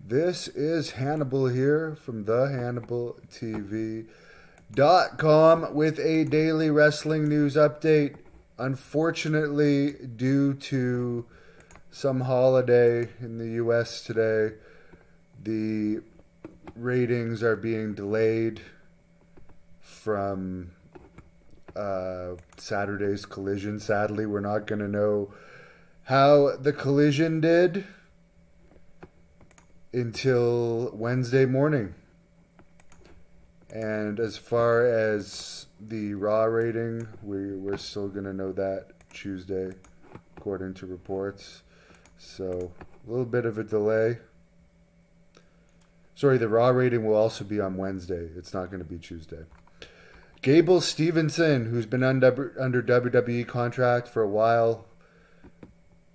This is Hannibal here from the HannibalTV.com with a daily wrestling news update. Unfortunately, due to some holiday in the US today, the ratings are being delayed from Saturday's collision. Sadly, we're not going to know how the collision did until Wednesday morning. And as far as the Raw rating, we're still going to know that Tuesday, according to reports. So, a little bit of a delay. Sorry, the Raw rating will also be on Wednesday. It's not going to be Tuesday. Gable Stevenson, who's been under WWE contract for a while,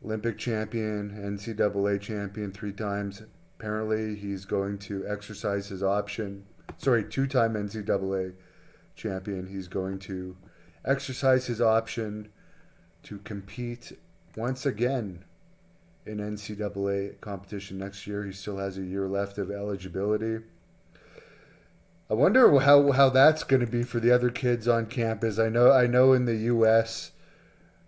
Olympic champion, NCAA champion 3 times. Apparently, he's going to exercise his option. Sorry, 2-time NCAA champion. He's going to exercise his option to compete once again in NCAA competition next year. He still has a year left of eligibility. I wonder how that's going to be for the other kids on campus. I know in the U.S.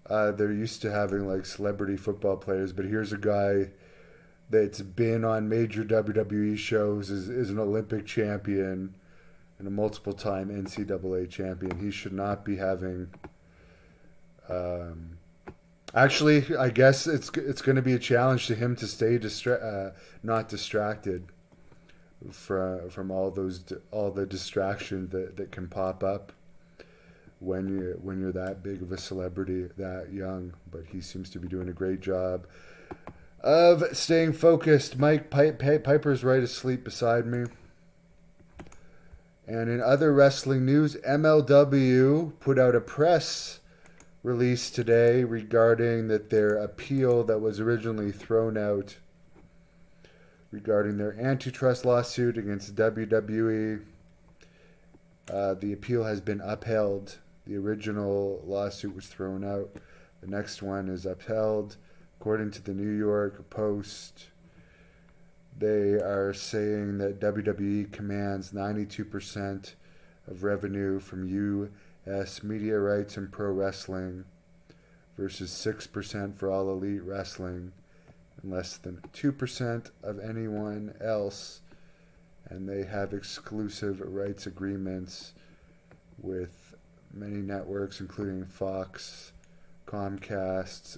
They're used to having like celebrity football players, but here's a guy that's been on major WWE shows, is an Olympic champion and a multiple-time NCAA champion. He should not be having. Actually, I guess it's going to be a challenge to him to stay not distracted from all the distractions that can pop up when you're that big of a celebrity, that young. But he seems to be doing a great job of staying focused. Mike Piper's right asleep beside me. And in other wrestling news, MLW put out a press release today regarding that their appeal that was originally thrown out regarding their antitrust lawsuit against WWE. The appeal has been upheld. The original lawsuit was thrown out. The next one is upheld. According to the New York Post, they are saying that WWE commands 92% of revenue from U.S. media rights and pro wrestling versus 6% for all elite wrestling and less than 2% of anyone else. And they have exclusive rights agreements with many networks, including Fox, Comcast,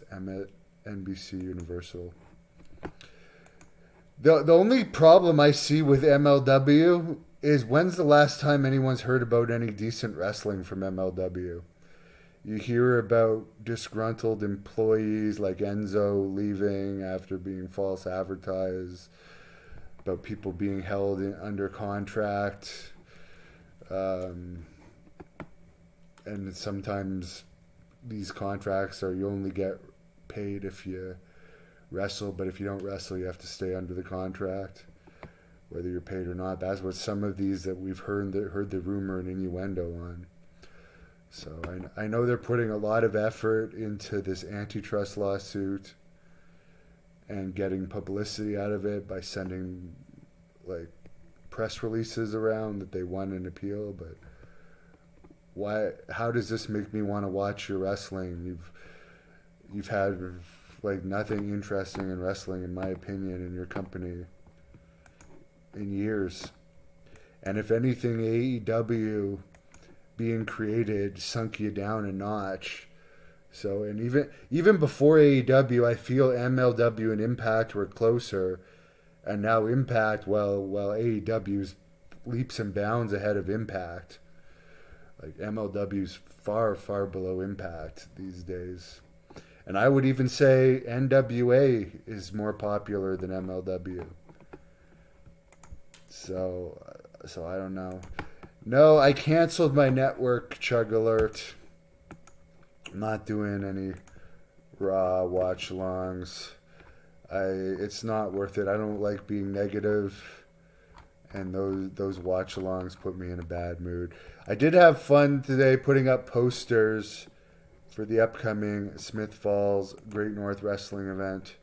NBC, Universal. The only problem I see with MLW is, when's the last time anyone's heard about any decent wrestling from MLW? You hear about disgruntled employees like Enzo leaving after being false advertised, about people being held under contract, and sometimes these contracts are you only get paid if you wrestle, but if you don't wrestle, you have to stay under the contract, whether you're paid or not. That's what some of these that we've heard the rumor and innuendo on. So I know they're putting a lot of effort into this antitrust lawsuit and getting publicity out of it by sending like press releases around that they won an appeal. But why? How does this make me want to watch your wrestling? You've had like nothing interesting in wrestling, in my opinion, in your company in years. And if anything, AEW being created sunk you down a notch. So, and even before AEW, I feel MLW and Impact were closer, and now Impact, well AEW's leaps and bounds ahead of Impact. Like MLW's far below Impact these days. And I would even say NWA is more popular than MLW. So I don't know. No, I canceled my network, Chug Alert. I'm not doing any Raw watch-alongs. It's not worth it. I don't like being negative, and those watch-alongs put me in a bad mood. I did have fun today putting up posters for the upcoming Smith Falls Great North Wrestling event.